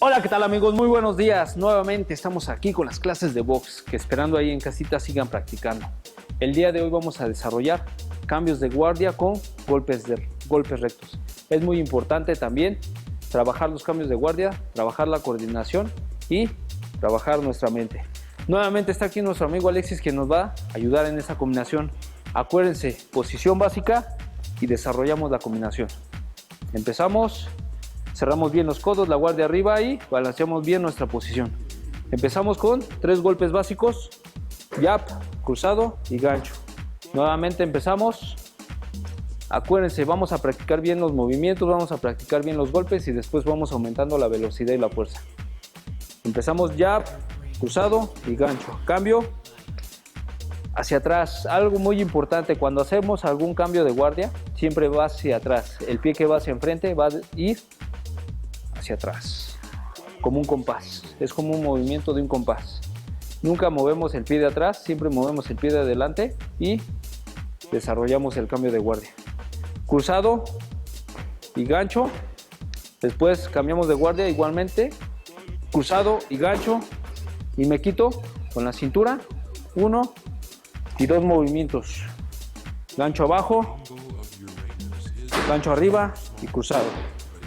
Hola, ¿qué tal amigos? Muy buenos días. Nuevamente estamos aquí con las clases de box que esperando ahí en casita sigan practicando. El día de hoy vamos a desarrollar cambios de guardia con golpes rectos. Es muy importante también trabajar los cambios de guardia, trabajar la coordinación y trabajar nuestra mente. Nuevamente está aquí nuestro amigo Alexis que nos va a ayudar en esta combinación. Acuérdense, posición básica y desarrollamos la combinación. Empezamos. Cerramos bien los codos, la guardia arriba y balanceamos bien nuestra posición. Empezamos con 3 golpes básicos, jab, cruzado y gancho. Nuevamente empezamos. Acuérdense, vamos a practicar bien los movimientos, vamos a practicar bien los golpes y después vamos aumentando la velocidad y la fuerza. Empezamos jab, cruzado y gancho. Cambio hacia atrás. Algo muy importante, cuando hacemos algún cambio de guardia, siempre va hacia atrás. El pie que va hacia enfrente va a ir hacia atrás, como un compás. Es como un movimiento de un compás. Nunca movemos el pie de atrás, siempre movemos el pie de adelante y desarrollamos el cambio de guardia. Cruzado y gancho. Después cambiamos de guardia igualmente. Cruzado y gancho. Y me quito con la cintura. 1 y 2 movimientos. Gancho abajo, gancho arriba y cruzado.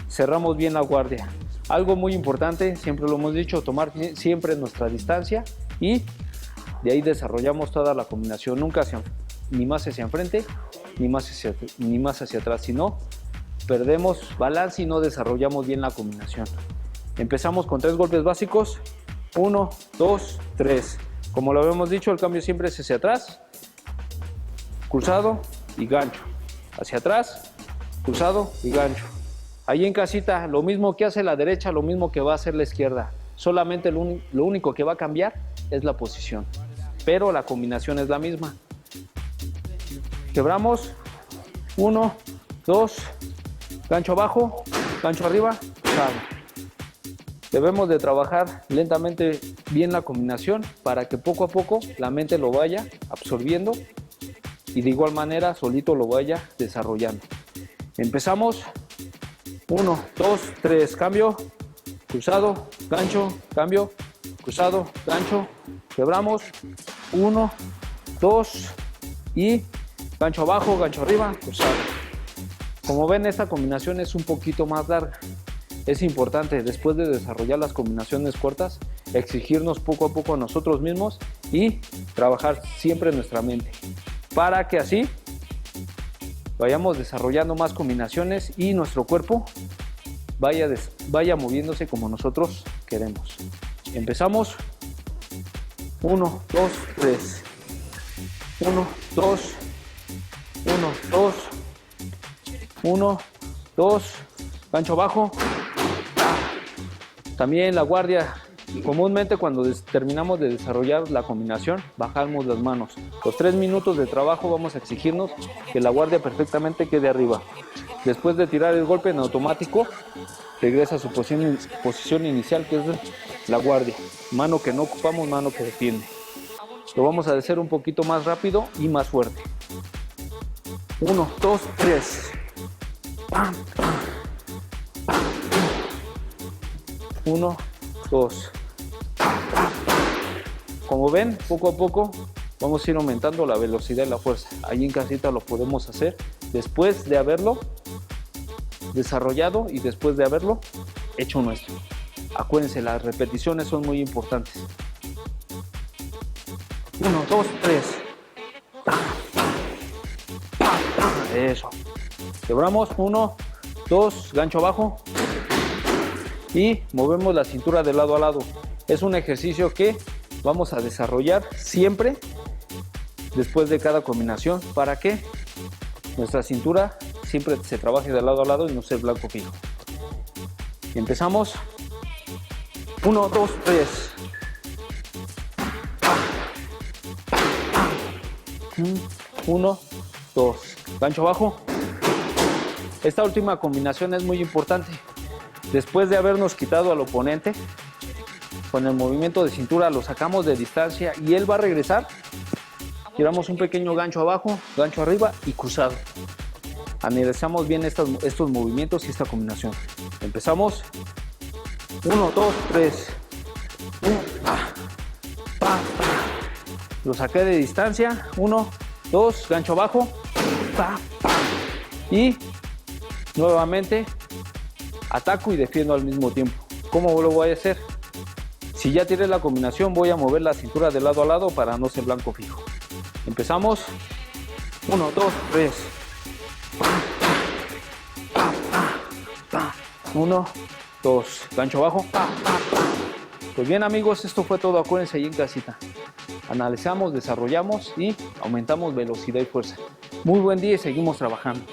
Cerramos bien la guardia. Algo muy importante, siempre lo hemos dicho, tomar siempre nuestra distancia y de ahí desarrollamos toda la combinación. Nunca ni más hacia enfrente ni más hacia atrás, sino perdemos balance y no desarrollamos bien la combinación. Empezamos con 3 golpes básicos. 1, 2, 3. Como lo habíamos dicho, el cambio siempre es hacia atrás, cruzado y gancho. Hacia atrás, cruzado y gancho. Ahí en casita, lo mismo que hace la derecha, lo mismo que va a hacer la izquierda. Solamente lo único que va a cambiar es la posición, pero la combinación es la misma. Quebramos. 1, 2, gancho abajo, gancho arriba, cruzado. Debemos de trabajar lentamente bien la combinación para que poco a poco la mente lo vaya absorbiendo y de igual manera solito lo vaya desarrollando. Empezamos. 1, 2, 3, cambio, cruzado, gancho, cambio, cruzado, gancho, quebramos, 1, 2 y gancho abajo, gancho arriba, cruzado. Como ven, esta combinación es un poquito más larga. Es importante, después de desarrollar las combinaciones cortas, exigirnos poco a poco a nosotros mismos y trabajar siempre nuestra mente, para que así vayamos desarrollando más combinaciones y nuestro cuerpo vaya moviéndose como nosotros queremos. Empezamos. 1, 2, 3. 1, 2. 1, 2. 1, 2. Gancho abajo. También la guardia. Comúnmente cuando terminamos de desarrollar la combinación, bajamos las manos. Los 3 minutos de trabajo vamos a exigirnos que la guardia perfectamente quede arriba. Después de tirar el golpe en automático, regresa a su posición inicial, que es la guardia. Mano que no ocupamos, mano que defiende. Lo vamos a hacer un poquito más rápido y más fuerte. 1, 2, 3. 1, 2. Como ven, poco a poco vamos a ir aumentando la velocidad y la fuerza. Ahí en casita lo podemos hacer después de haberlo desarrollado y después de haberlo hecho nuestro. Acuérdense, las repeticiones son muy importantes. 1, 2, 3. Eso. Quebramos. 1, 2, gancho abajo. Y movemos la cintura de lado a lado. Es un ejercicio que vamos a desarrollar siempre después de cada combinación para que nuestra cintura siempre se trabaje de lado a lado y no sea blanco fijo. Empezamos. 1, 2, 3. 1, 2. Gancho abajo. Esta última combinación es muy importante. Después de habernos quitado al oponente, con el movimiento de cintura lo sacamos de distancia y él va a regresar. Tiramos un pequeño gancho abajo, gancho arriba y cruzado. Analizamos bien estos movimientos y esta combinación. Empezamos. 1, 2, 3. Lo saqué de distancia. 1, 2, gancho abajo. Y nuevamente ataco y defiendo al mismo tiempo. ¿Cómo lo voy a hacer? Si ya tiré la combinación, voy a mover la cintura de lado a lado para no ser blanco fijo. Empezamos. 1, 2, 3. 1, 2. Gancho abajo. Pues bien, amigos, esto fue todo. Acuérdense ahí en casita. Analizamos, desarrollamos y aumentamos velocidad y fuerza. Muy buen día y seguimos trabajando.